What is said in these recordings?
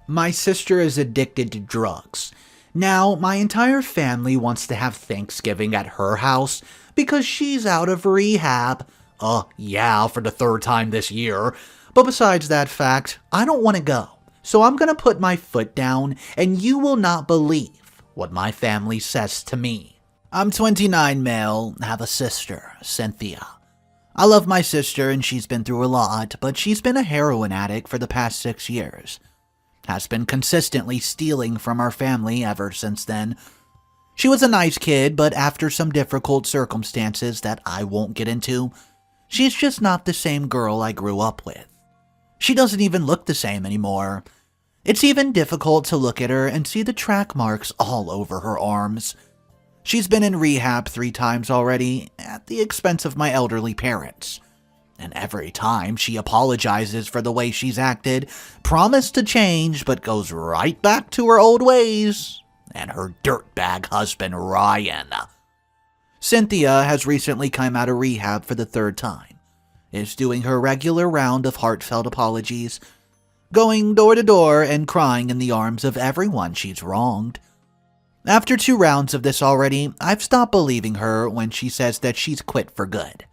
My sister is addicted to drugs. Now, my entire family wants to have Thanksgiving at her house because she's out of rehab. Yeah, for the third time this year. But besides that fact, I don't want to go. So I'm going to put my foot down, and you will not believe what my family says to me. I'm 29 male, have a sister, Cynthia. I love my sister and she's been through a lot, but she's been a heroin addict for the past 6 years. Has been consistently stealing from our family ever since then. She was a nice kid, but after some difficult circumstances that I won't get into, she's just not the same girl I grew up with. She doesn't even look the same anymore. It's even difficult to look at her and see the track marks all over her arms. She's been in rehab 3 times already, at the expense of my elderly parents. And every time she apologizes for the way she's acted, promised to change but goes right back to her old ways, and her dirtbag husband Ryan. Cynthia has recently come out of rehab for the 3rd time, is doing her regular round of heartfelt apologies, going door to door and crying in the arms of everyone she's wronged. After 2 rounds of this already, I've stopped believing her when she says that she's quit for good.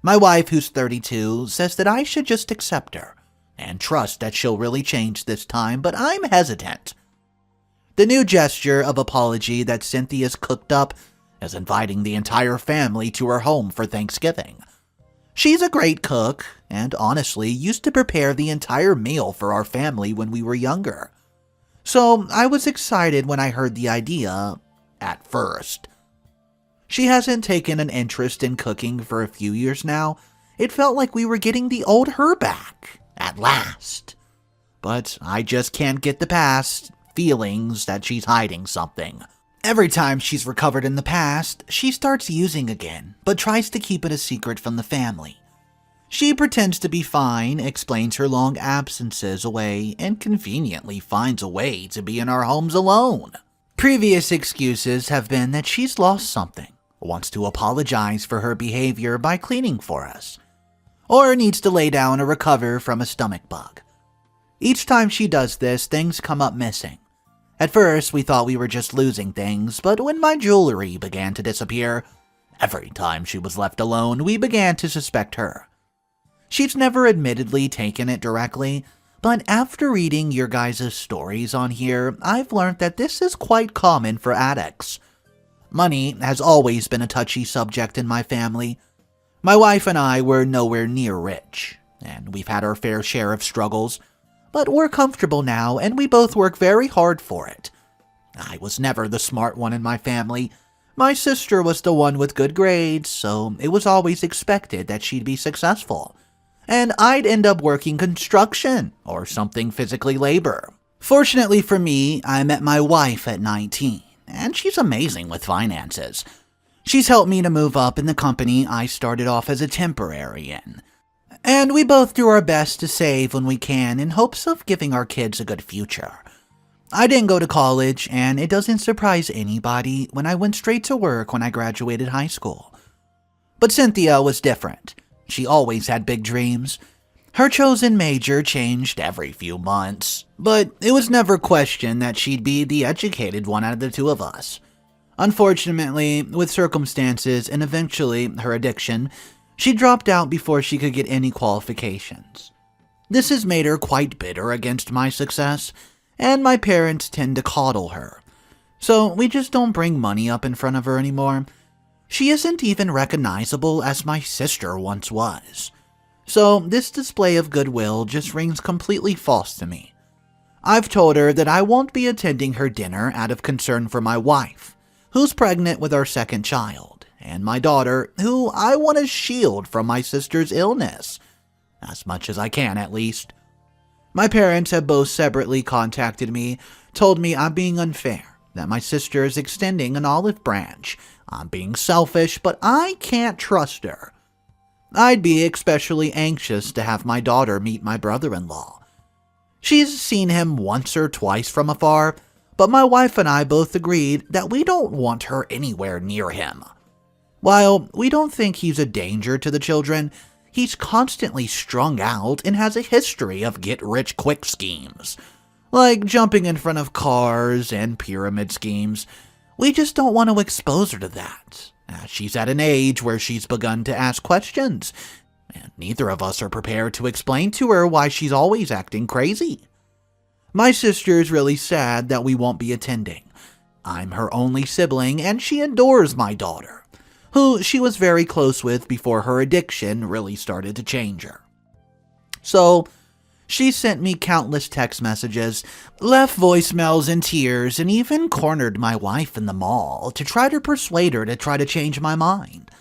My wife, who's 32, says that I should just accept her and trust that she'll really change this time, but I'm hesitant. The new gesture of apology that Cynthia's cooked up is inviting the entire family to her home for Thanksgiving. She's a great cook and honestly used to prepare the entire meal for our family when we were younger. So I was excited when I heard the idea at first. She hasn't taken an interest in cooking for a few years now. It felt like we were getting the old her back, at last. But I just can't get past feelings that she's hiding something. Every time she's recovered in the past, she starts using again, but tries to keep it a secret from the family. She pretends to be fine, explains her long absences away, and conveniently finds a way to be in our homes alone. Previous excuses have been that she's lost something, wants to apologize for her behavior by cleaning for us, or needs to lay down or recover from a stomach bug. Each time she does this, things come up missing. At first, we thought we were just losing things, but when my jewelry began to disappear, every time she was left alone, we began to suspect her. She's never admittedly taken it directly, but after reading your guys' stories on here, I've learned that this is quite common for addicts. Money has always been a touchy subject in my family. My wife and I were nowhere near rich, and we've had our fair share of struggles, but we're comfortable now and we both work very hard for it. I was never the smart one in my family. My sister was the one with good grades, so it was always expected that she'd be successful. And I'd end up working construction or something physically labor. Fortunately for me, I met my wife at 19, and she's amazing with finances. She's helped me to move up in the company I started off as a temporary in. And we both do our best to save when we can in hopes of giving our kids a good future. I didn't go to college, and it doesn't surprise anybody when I went straight to work when I graduated high school. But Cynthia was different. She always had big dreams. Her chosen major changed every few months, but it was never questioned that she'd be the educated one out of the 2 of us. Unfortunately, with circumstances and eventually her addiction, she dropped out before she could get any qualifications. This has made her quite bitter against my success, and my parents tend to coddle her. So we just don't bring money up in front of her anymore. She isn't even recognizable as my sister once was. So this display of goodwill just rings completely false to me. I've told her that I won't be attending her dinner out of concern for my wife, who's pregnant with our 2nd child, and my daughter, who I want to shield from my sister's illness. As much as I can, at least. My parents have both separately contacted me, told me I'm being unfair, that my sister is extending an olive branch. I'm being selfish, but I can't trust her. I'd be especially anxious to have my daughter meet my brother-in-law. She's seen him once or twice from afar, but my wife and I both agreed that we don't want her anywhere near him. While we don't think he's a danger to the children, he's constantly strung out and has a history of get-rich-quick schemes. like jumping in front of cars and pyramid schemes. We just don't want to expose her to that. She's at an age where she's begun to ask questions, and neither of us are prepared to explain to her why she's always acting crazy. My sister's really sad that we won't be attending. I'm her only sibling, and she adores my daughter, who she was very close with before her addiction really started to change her. So, she sent me countless text messages, left voicemails and tears, and even cornered my wife in the mall to try to persuade her to try to change my mind.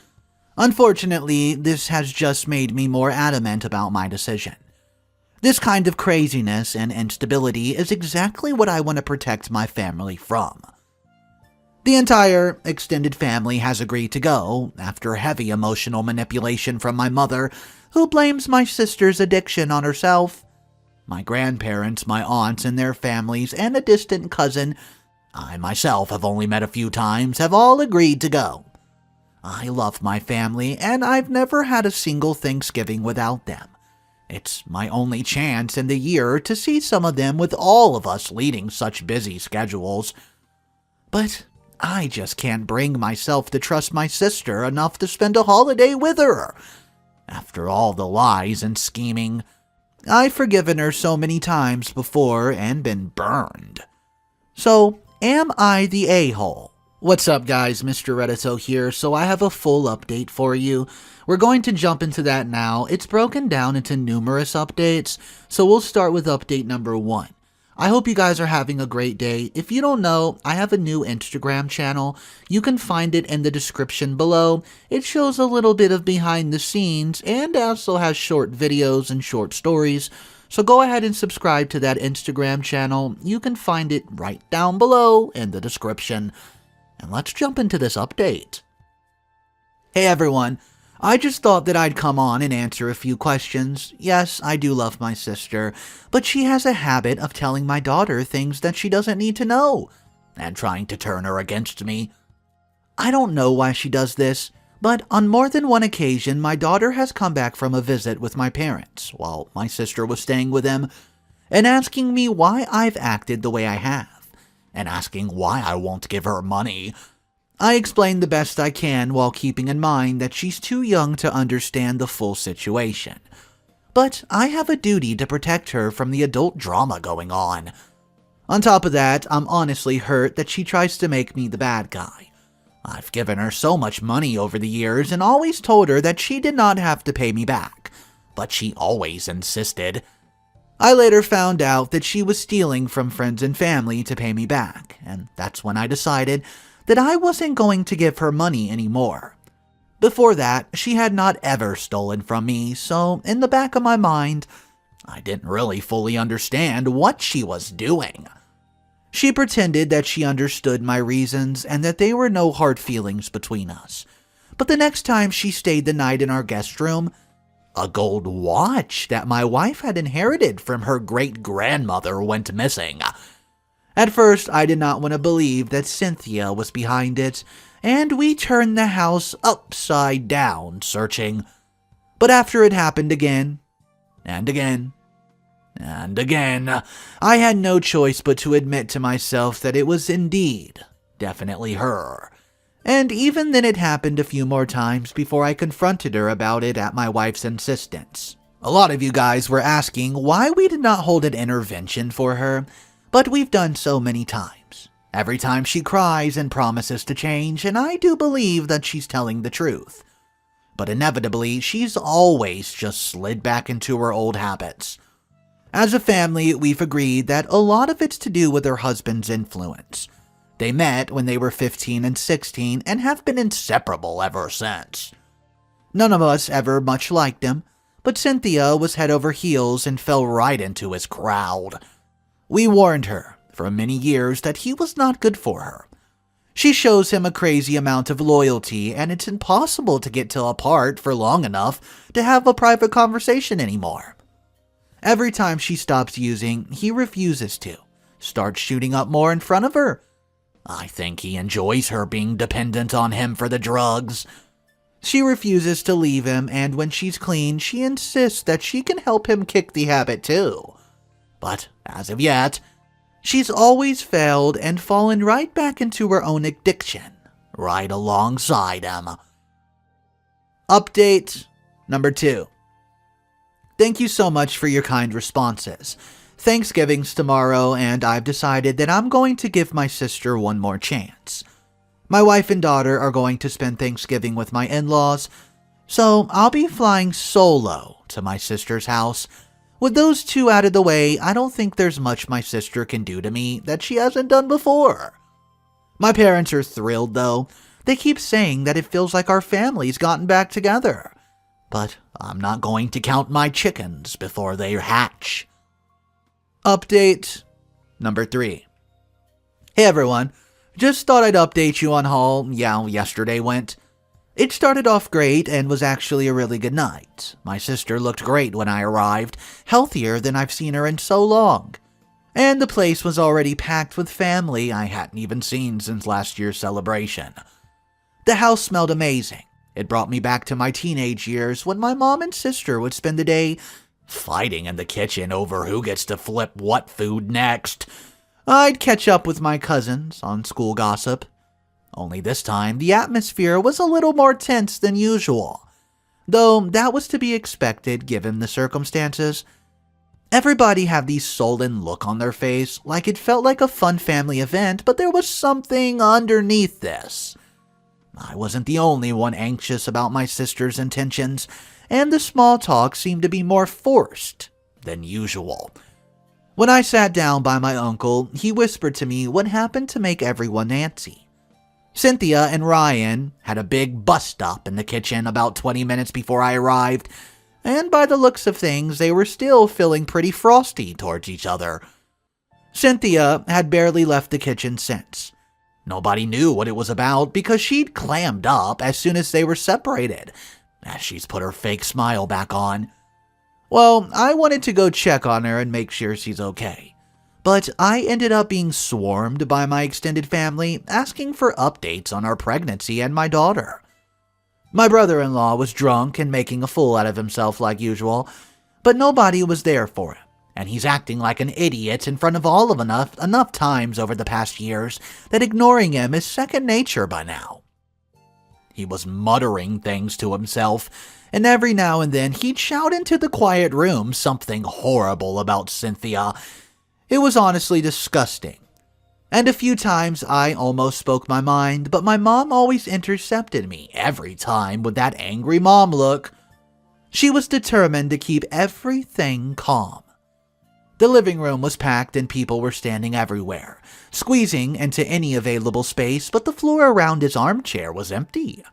Unfortunately, this has just made me more adamant about my decision. This kind of craziness and instability is exactly what I want to protect my family from. The entire extended family has agreed to go, after heavy emotional manipulation from my mother, who blames my sister's addiction on herself. My grandparents, my aunts and their families, and a distant cousin I myself have only met a few times, have all agreed to go. I love my family, and I've never had a single Thanksgiving without them. It's my only chance in the year to see some of them with all of us leading such busy schedules. But I just can't bring myself to trust my sister enough to spend a holiday with her. After all the lies and scheming, I've forgiven her so many times before and been burned. So, am I the a-hole? What's up guys, Mr. Reddito here, so I have a full update for you. We're going to jump into that now. It's broken down into numerous updates, so we'll start with update number 1. I hope you guys are having a great day. If you don't know, I have a new Instagram channel. You can find it in the description below. It shows a little bit of behind the scenes and also has short videos and short stories. So go ahead and subscribe to that Instagram channel. You can find it right down below in the description. And let's jump into this update. Hey everyone. I just thought that I'd come on and answer a few questions. Yes, I do love my sister, but she has a habit of telling my daughter things that she doesn't need to know, and trying to turn her against me. I don't know why she does this, but on more than one occasion, my daughter has come back from a visit with my parents, while my sister was staying with them, and asking me why I've acted the way I have, and asking why I won't give her money. I explain the best I can while keeping in mind that she's too young to understand the full situation. But I have a duty to protect her from the adult drama going on. On top of that, I'm honestly hurt that she tries to make me the bad guy. I've given her so much money over the years and always told her that she did not have to pay me back, but she always insisted. I later found out that she was stealing from friends and family to pay me back, and that's when I decided that I wasn't going to give her money anymore. Before that, she had not ever stolen from me, so in the back of my mind, I didn't really fully understand what she was doing. She pretended that she understood my reasons and that there were no hard feelings between us. But the next time she stayed the night in our guest room, a gold watch that my wife had inherited from her great-grandmother went missing. At first, I did not want to believe that Cynthia was behind it, and we turned the house upside down searching. But after it happened again, and again, and again, I had no choice but to admit to myself that it was indeed, definitely her. And even then it happened a few more times before I confronted her about it at my wife's insistence. A lot of you guys were asking why we did not hold an intervention for her, but we've done so many times. Every time she cries and promises to change, and I do believe that she's telling the truth. But inevitably, she's always just slid back into her old habits. As a family, we've agreed that a lot of it's to do with her husband's influence. They met when they were 15 and 16 and have been inseparable ever since. None of us ever much liked him, but Cynthia was head over heels and fell right into his crowd. We warned her for many years that he was not good for her. She shows him a crazy amount of loyalty, and it's impossible to get apart for long enough to have a private conversation anymore. Every time she stops using, he refuses to, starts shooting up more in front of her. I think he enjoys her being dependent on him for the drugs. She refuses to leave him, and when she's clean, she insists that she can help him kick the habit too. But as of yet, She's always failed and fallen right back into her own addiction, right alongside him. Update number 2. Thank you so much for your kind responses. Thanksgiving's tomorrow, and I've decided that I'm going to give my sister one more chance. My wife and daughter are going to spend Thanksgiving with my in-laws, so I'll be flying solo to my sister's house. With those two out of the way, I don't think there's much my sister can do to me that she hasn't done before. My parents are thrilled, though. They keep saying that it feels like our family's gotten back together. But I'm not going to count my chickens before they hatch. Update number 3. Hey everyone, just thought I'd update you on how, yesterday went. It started off great and was actually a really good night. My sister looked great when I arrived, healthier than I've seen her in so long. And the place was already packed with family I hadn't even seen since last year's celebration. The house smelled amazing. It brought me back to my teenage years when my mom and sister would spend the day fighting in the kitchen over who gets to flip what food next. I'd catch up with my cousins on school gossip. Only this time, the atmosphere was a little more tense than usual, though that was to be expected given the circumstances. Everybody had the sullen look on their face, like it felt like a fun family event, but there was something underneath this. I wasn't the only one anxious about my sister's intentions, and the small talk seemed to be more forced than usual. When I sat down by my uncle, he whispered to me what happened to make everyone antsy. Cynthia and Ryan had a big bust-up in the kitchen about 20 minutes before I arrived, and by the looks of things, they were still feeling pretty frosty towards each other. Cynthia had barely left the kitchen since. Nobody knew what it was about because she'd clammed up as soon as they were separated, as she's put her fake smile back on. Well, I wanted to go check on her and make sure she's okay. But I ended up being swarmed by my extended family asking for updates on our pregnancy and my daughter. My brother-in-law was drunk and making a fool out of himself like usual, but nobody was there for him, and he's acting like an idiot in front of all of enough times over the past years that ignoring him is second nature by now. He was muttering things to himself, and every now and then he'd shout into the quiet room something horrible about Cynthia. It was honestly disgusting. And a few times I almost spoke my mind, but my mom always intercepted me every time with that angry mom look. She was determined to keep everything calm. The living room was packed and people were standing everywhere, squeezing into any available space, but the floor around his armchair was empty.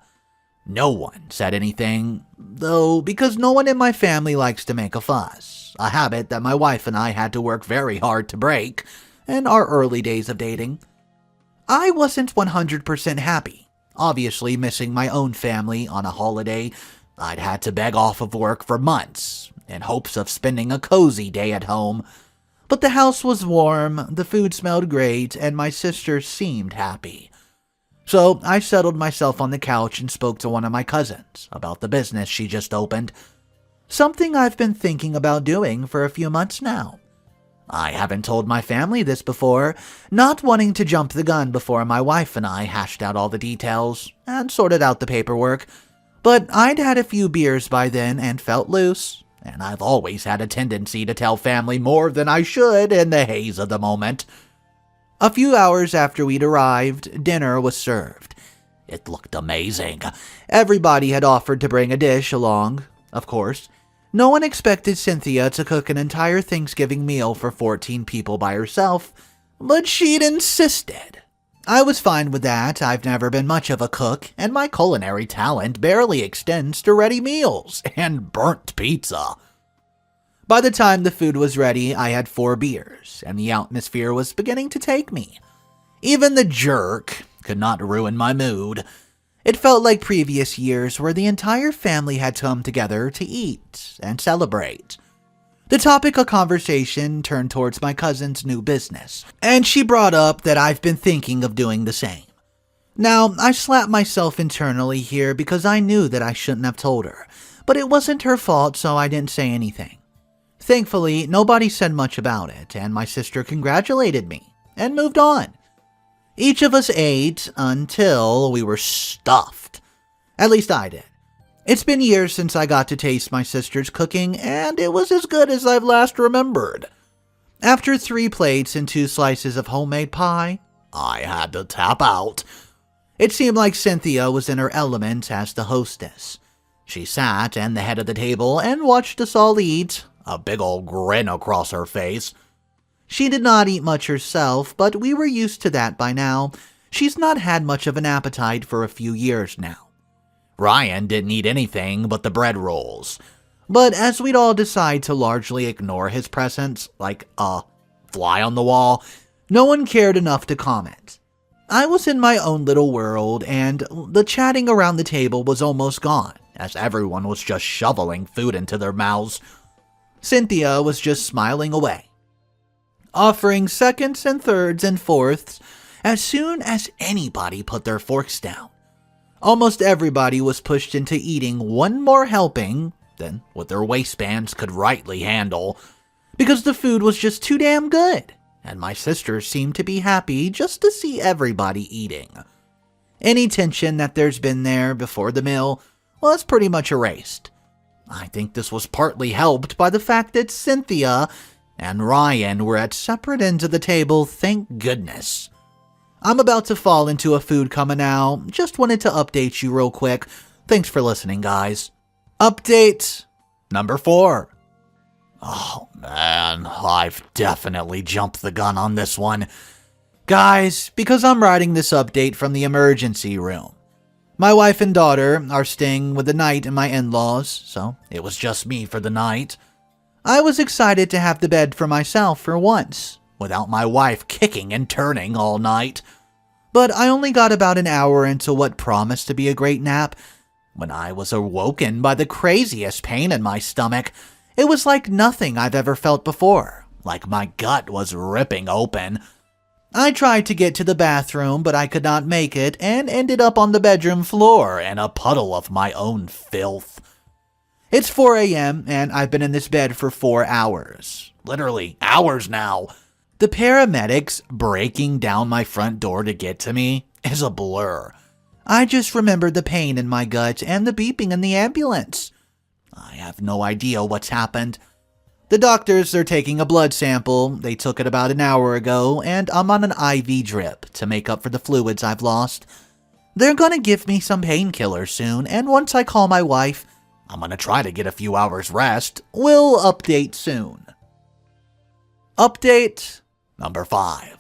No one said anything, though, because no one in my family likes to make a fuss, a habit that my wife and I had to work very hard to break in our early days of dating. I wasn't 100% happy, obviously missing my own family on a holiday I'd had to beg off of work for months in hopes of spending a cozy day at home. But the house was warm, the food smelled great, and my sister seemed happy. So I settled myself on the couch and spoke to one of my cousins about the business she just opened. Something I've been thinking about doing for a few months now. I haven't told my family this before, not wanting to jump the gun before my wife and I hashed out all the details and sorted out the paperwork. But I'd had a few beers by then and felt loose, and I've always had a tendency to tell family more than I should in the haze of the moment. A few hours after we'd arrived, dinner was served. It looked amazing. Everybody had offered to bring a dish along, of course. No one expected Cynthia to cook an entire Thanksgiving meal for 14 people by herself, but she'd insisted. I was fine with that. I've never been much of a cook, and my culinary talent barely extends to ready meals and burnt pizza. By the time the food was ready, I had 4 beers, and the atmosphere was beginning to take me. Even the jerk could not ruin my mood. It felt like previous years where the entire family had come together to eat and celebrate. The topic of conversation turned towards my cousin's new business, and she brought up that I've been thinking of doing the same. Now, I slapped myself internally here because I knew that I shouldn't have told her, but it wasn't her fault, so I didn't say anything. Thankfully, nobody said much about it, and my sister congratulated me and moved on. Each of us ate until we were stuffed. At least I did. It's been years since I got to taste my sister's cooking, and it was as good as I've last remembered. After 3 plates and 2 slices of homemade pie, I had to tap out. It seemed like Cynthia was in her element as the hostess. She sat at the head of the table and watched us all eat, a big old grin across her face. She did not eat much herself, but we were used to that by now. She's not had much of an appetite for a few years now. Ryan didn't eat anything but the bread rolls. But as we'd all decide to largely ignore his presence, like a fly on the wall, no one cared enough to comment. I was in my own little world, and the chatting around the table was almost gone, as everyone was just shoveling food into their mouths. Cynthia was just smiling away, offering seconds and thirds and fourths as soon as anybody put their forks down. Almost everybody was pushed into eating one more helping than what their waistbands could rightly handle, because the food was just too damn good, and my sister seemed to be happy just to see everybody eating. Any tension that there's been there before the meal was pretty much erased. I think this was partly helped by the fact that Cynthia and Ryan were at separate ends of the table, thank goodness. I'm about to fall into a food coma now. Just wanted to update you real quick. Thanks for listening, guys. Update number 4. Oh man, I've definitely jumped the gun on this one. Guys, because I'm writing this update from the emergency room. My wife and daughter are staying with the night in my in-laws, so it was just me for the night. I was excited to have the bed for myself for once, without my wife kicking and turning all night. But I only got about an hour into what promised to be a great nap when I was awoken by the craziest pain in my stomach. It was like nothing I've ever felt before, like my gut was ripping open. I tried to get to the bathroom, but I could not make it and ended up on the bedroom floor in a puddle of my own filth. It's 4 a.m. and I've been in this bed for 4 hours. Literally hours now. The paramedics breaking down my front door to get to me is a blur. I just remembered the pain in my gut and the beeping in the ambulance. I have no idea what's happened. The doctors are taking a blood sample. They took it about an hour ago, and I'm on an IV drip to make up for the fluids I've lost. They're gonna give me some painkillers soon, and once I call my wife, I'm gonna try to get a few hours rest. We'll update soon. Update number 5.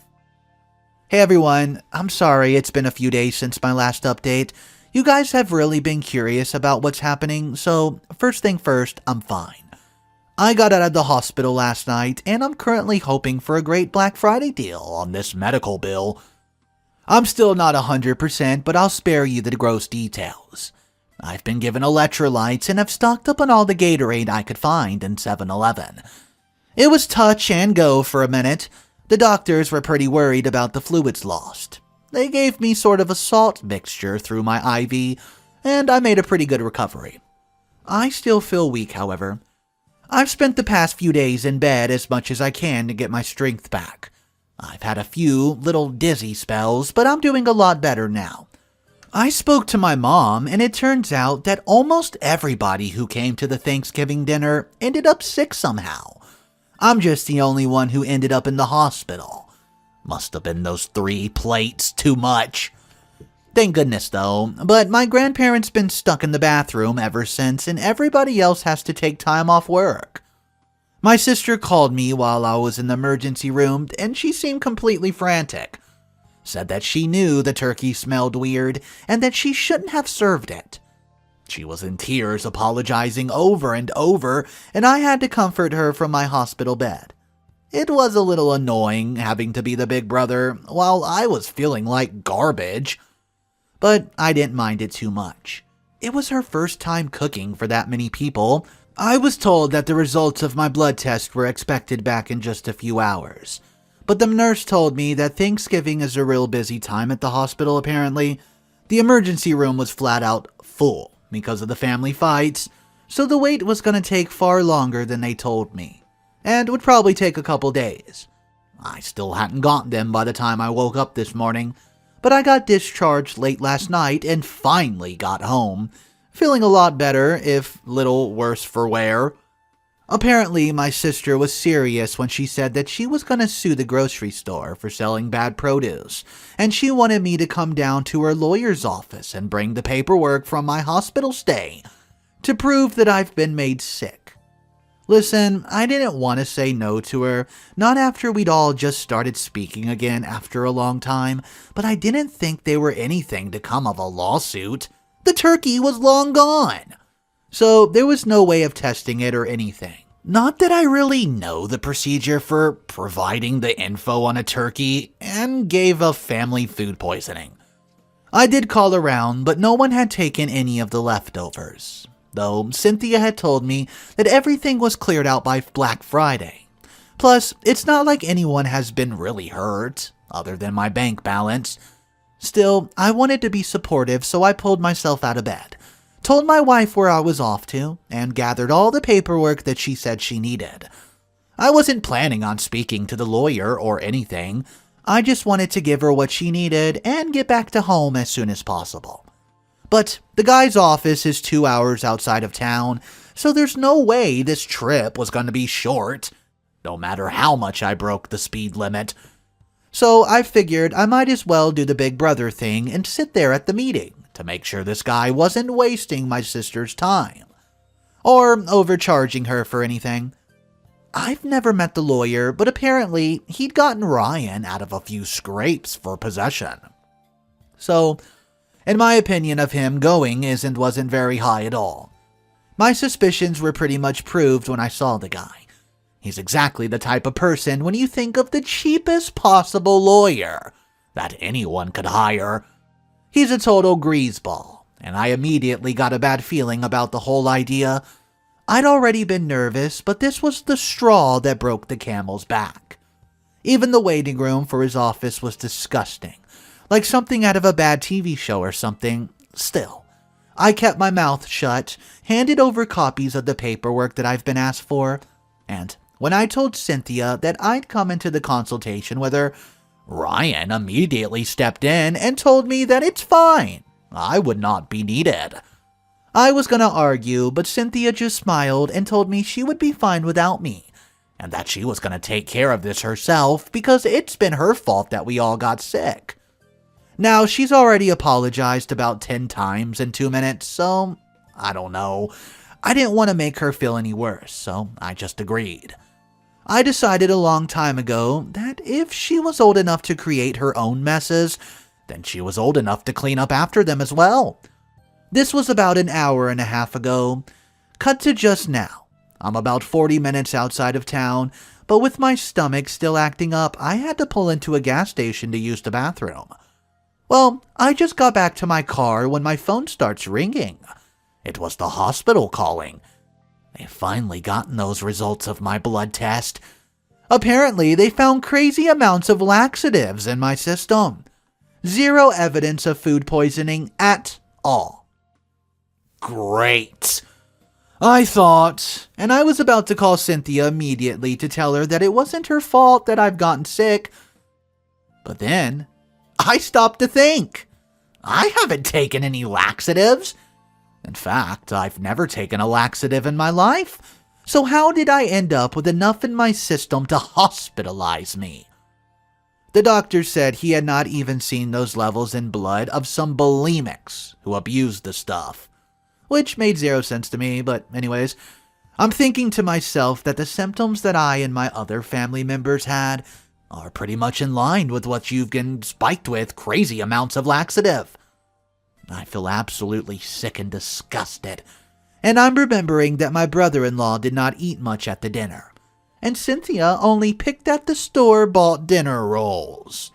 Hey everyone, I'm sorry it's been a few days since my last update. You guys have really been curious about what's happening, so first thing first, I'm fine. I got out of the hospital last night, and I'm currently hoping for a great Black Friday deal on this medical bill. I'm still not 100%, but I'll spare you the gross details. I've been given electrolytes and have stocked up on all the Gatorade I could find in 7-Eleven. It was touch and go for a minute. The doctors were pretty worried about the fluids lost. They gave me sort of a salt mixture through my IV, and I made a pretty good recovery. I still feel weak, however. I've spent the past few days in bed as much as I can to get my strength back. I've had a few little dizzy spells, but I'm doing a lot better now. I spoke to my mom, and it turns out that almost everybody who came to the Thanksgiving dinner ended up sick somehow. I'm just the only one who ended up in the hospital. Must have been those 3 plates too much. Thank goodness though, but my grandparents been stuck in the bathroom ever since, and everybody else has to take time off work. My sister called me while I was in the emergency room, and she seemed completely frantic. Said that she knew the turkey smelled weird, and that she shouldn't have served it. She was in tears, apologizing over and over, and I had to comfort her from my hospital bed. It was a little annoying having to be the big brother while I was feeling like garbage. But I didn't mind it too much. It was her first time cooking for that many people. I was told that the results of my blood test were expected back in just a few hours. But the nurse told me that Thanksgiving is a real busy time at the hospital apparently. The emergency room was flat out full because of the family fights, so the wait was going to take far longer than they told me. and would probably take a couple days. I still hadn't gotten them by the time I woke up this morning, but I got discharged late last night and finally got home, feeling a lot better, if little worse for wear. Apparently, my sister was serious when she said that she was going to sue the grocery store for selling bad produce, and she wanted me to come down to her lawyer's office and bring the paperwork from my hospital stay to prove that I've been made sick. Listen, I didn't want to say no to her, not after we'd all just started speaking again after a long time, but I didn't think there were anything to come of a lawsuit. The turkey was long gone. So there was no way of testing it or anything. Not that I really know the procedure for providing the info on a turkey, and gave a family food poisoning. I did call around, but no one had taken any of the leftovers, though Cynthia had told me that everything was cleared out by Black Friday. Plus, it's not like anyone has been really hurt, other than my bank balance. Still, I wanted to be supportive, so I pulled myself out of bed, told my wife where I was off to, and gathered all the paperwork that she said she needed. I wasn't planning on speaking to the lawyer or anything. I just wanted to give her what she needed and get back to home as soon as possible. But the guy's office is 2 hours outside of town, so there's no way this trip was going to be short, no matter how much I broke the speed limit. So I figured I might as well do the big brother thing and sit there at the meeting to make sure this guy wasn't wasting my sister's time, or overcharging her for anything. I've never met the lawyer, but apparently he'd gotten Ryan out of a few scrapes for possession. So, in my opinion of him, going wasn't very high at all. My suspicions were pretty much proved when I saw the guy. He's exactly the type of person when you think of the cheapest possible lawyer that anyone could hire. He's a total greaseball, and I immediately got a bad feeling about the whole idea. I'd already been nervous, but this was the straw that broke the camel's back. Even the waiting room for his office was disgusting, like something out of a bad TV show or something. Still, I kept my mouth shut, handed over copies of the paperwork that I've been asked for, and when I told Cynthia that I'd come into the consultation with her, Ryan immediately stepped in and told me that it's fine. I would not be needed. I was going to argue, but Cynthia just smiled and told me she would be fine without me, and that she was going to take care of this herself because it's been her fault that we all got sick. Now, she's already apologized about 10 times in 2 minutes, so I don't know. I didn't want to make her feel any worse, so I just agreed. I decided a long time ago that if she was old enough to create her own messes, then she was old enough to clean up after them as well. This was about an hour and a half ago. Cut to just now. I'm about 40 minutes outside of town, but with my stomach still acting up, I had to pull into a gas station to use the bathroom. Well, I just got back to my car when my phone starts ringing. It was the hospital calling. They've finally gotten those results of my blood test. Apparently, they found crazy amounts of laxatives in my system. Zero evidence of food poisoning at all. Great, I thought, and I was about to call Cynthia immediately to tell her that it wasn't her fault that I've gotten sick. But then, I stopped to think. I haven't taken any laxatives. In fact, I've never taken a laxative in my life. So how did I end up with enough in my system to hospitalize me? The doctor said he had not even seen those levels in blood of some bulimics who abused the stuff, which made zero sense to me, but anyways, I'm thinking to myself that the symptoms that I and my other family members had are pretty much in line with what you've been spiked with crazy amounts of laxative. I feel absolutely sick and disgusted, and I'm remembering that my brother-in-law did not eat much at the dinner, and Cynthia only picked at the store-bought dinner rolls.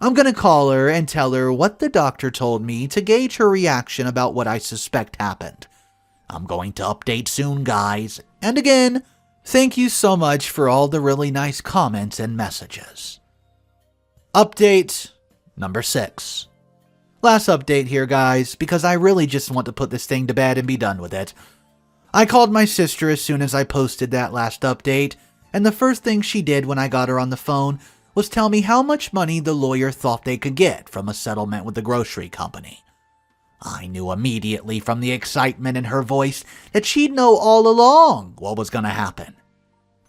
I'm gonna call her and tell her what the doctor told me to gauge her reaction about what I suspect happened. I'm going to update soon, guys, and again, thank you so much for all the really nice comments and messages. Update number 6. Last update here, guys, because I really just want to put this thing to bed and be done with it. I called my sister as soon as I posted that last update, and the first thing she did when I got her on the phone was tell me how much money the lawyer thought they could get from a settlement with the grocery company. I knew immediately from the excitement in her voice that she'd know all along what was going to happen.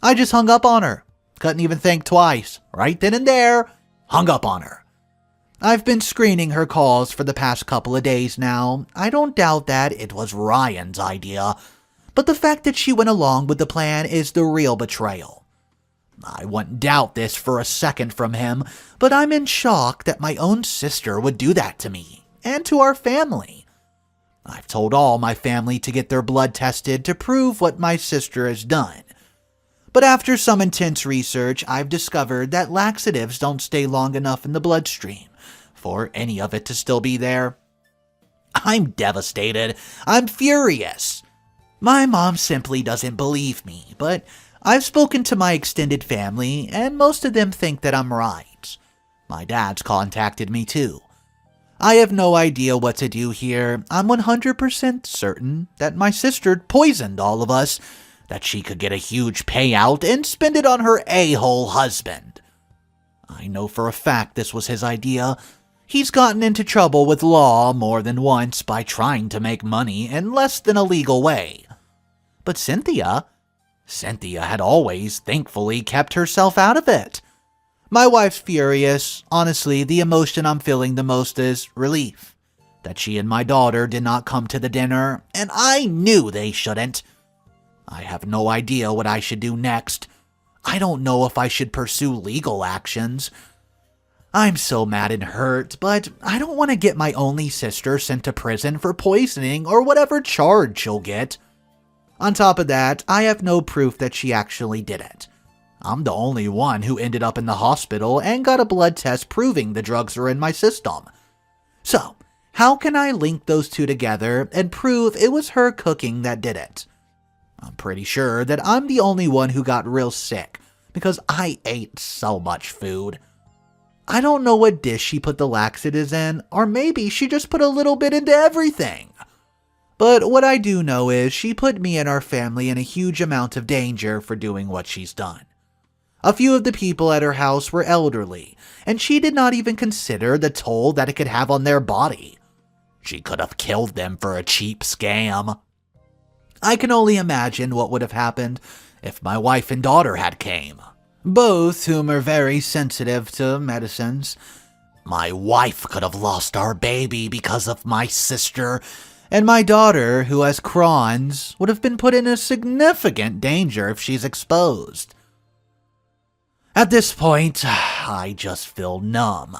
I just hung up on her. Couldn't even think twice. Right then and there, hung up on her. I've been screening her calls for the past couple of days now. I don't doubt that it was Ryan's idea, but the fact that she went along with the plan is the real betrayal. I wouldn't doubt this for a second from him, but I'm in shock that my own sister would do that to me. And to our family. I've told all my family to get their blood tested to prove what my sister has done. But after some intense research, I've discovered that laxatives don't stay long enough in the bloodstream for any of it to still be there. I'm devastated. I'm furious. My mom simply doesn't believe me, but I've spoken to my extended family, and most of them think that I'm right. My dad's contacted me too. I have no idea what to do here. I'm 100% certain that my sister poisoned all of us, that she could get a huge payout and spend it on her a-hole husband. I know for a fact this was his idea. He's gotten into trouble with law more than once by trying to make money in less than a legal way. But Cynthia had always, thankfully, kept herself out of it. My wife's furious. Honestly, the emotion I'm feeling the most is relief. That she and my daughter did not come to the dinner, and I knew they shouldn't. I have no idea what I should do next. I don't know if I should pursue legal actions. I'm so mad and hurt, but I don't want to get my only sister sent to prison for poisoning or whatever charge she'll get. On top of that, I have no proof that she actually did it. I'm the only one who ended up in the hospital and got a blood test proving the drugs are in my system. So, how can I link those two together and prove it was her cooking that did it? I'm pretty sure that I'm the only one who got real sick because I ate so much food. I don't know what dish she put the laxatives in, or maybe she just put a little bit into everything. But what I do know is she put me and our family in a huge amount of danger for doing what she's done. A few of the people at her house were elderly, and she did not even consider the toll that it could have on their body. She could have killed them for a cheap scam. I can only imagine what would have happened if my wife and daughter had came, both whom are very sensitive to medicines. My wife could have lost our baby because of my sister, and my daughter, who has Crohn's, would have been put in a significant danger if she's exposed. At this point, I just feel numb.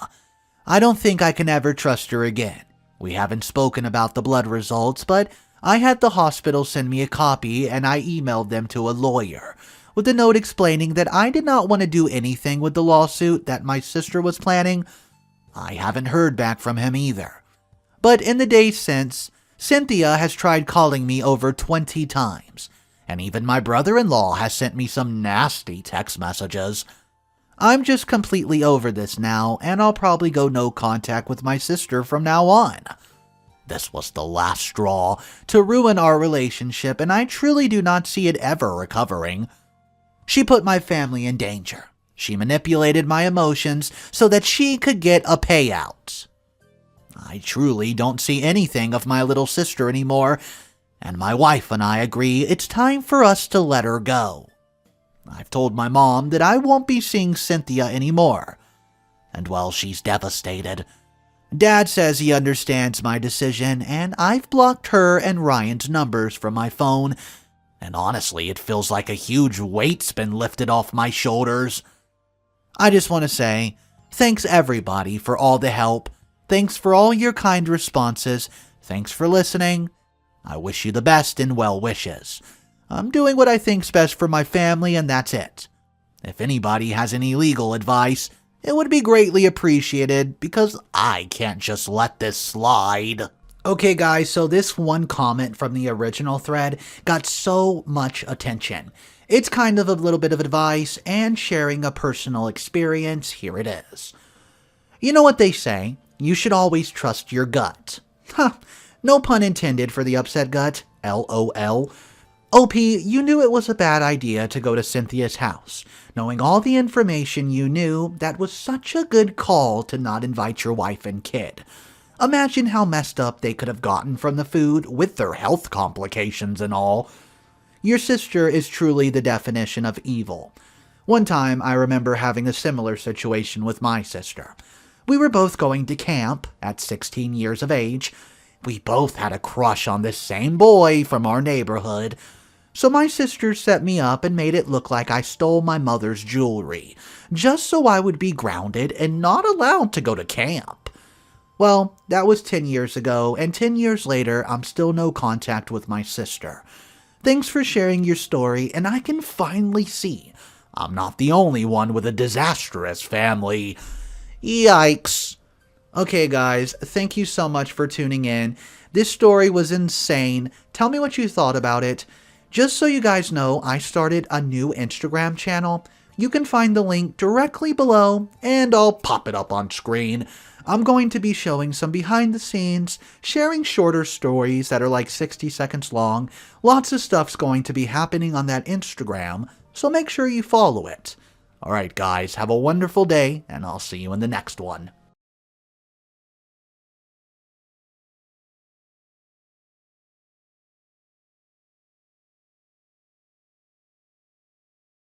I don't think I can ever trust her again. We haven't spoken about the blood results, but I had the hospital send me a copy and I emailed them to a lawyer with a note explaining that I did not want to do anything with the lawsuit that my sister was planning. I haven't heard back from him either. But in the days since, Cynthia has tried calling me over 20 times, and even my brother-in-law has sent me some nasty text messages. I'm just completely over this now, and I'll probably go no contact with my sister from now on. This was the last straw to ruin our relationship, and I truly do not see it ever recovering. She put my family in danger. She manipulated my emotions so that she could get a payout. I truly don't see anything of my little sister anymore, and my wife and I agree it's time for us to let her go. I've told my mom that I won't be seeing Cynthia anymore, and well, she's devastated. Dad says he understands my decision, and I've blocked her and Ryan's numbers from my phone, and honestly, it feels like a huge weight's been lifted off my shoulders. I just want to say, thanks everybody for all the help. Thanks for all your kind responses. Thanks for listening. I wish you the best and well wishes. I'm doing what I think's best for my family, and that's it. If anybody has any legal advice, it would be greatly appreciated because I can't just let this slide. Okay guys, so this one comment from the original thread got so much attention. It's kind of a little bit of advice and sharing a personal experience. Here it is. You know what they say, you should always trust your gut. No pun intended for the upset gut, LOL. OP, you knew it was a bad idea to go to Cynthia's house. Knowing all the information you knew, that was such a good call to not invite your wife and kid. Imagine how messed up they could have gotten from the food with their health complications and all. Your sister is truly the definition of evil. One time, I remember having a similar situation with my sister. We were both going to camp at 16 years of age. We both had a crush on this same boy from our neighborhood. So my sister set me up and made it look like I stole my mother's jewelry, just so I would be grounded and not allowed to go to camp. Well, that was 10 years ago, and 10 years later, I'm still no contact with my sister. Thanks for sharing your story, and I can finally see I'm not the only one with a disastrous family. Yikes. Okay, guys, thank you so much for tuning in. This story was insane. Tell me what you thought about it. Just so you guys know, I started a new Instagram channel. You can find the link directly below, and I'll pop it up on screen. I'm going to be showing some behind the scenes, sharing shorter stories that are like 60 seconds long. Lots of stuff's going to be happening on that Instagram, so make sure you follow it. Alright guys, have a wonderful day, and I'll see you in the next one.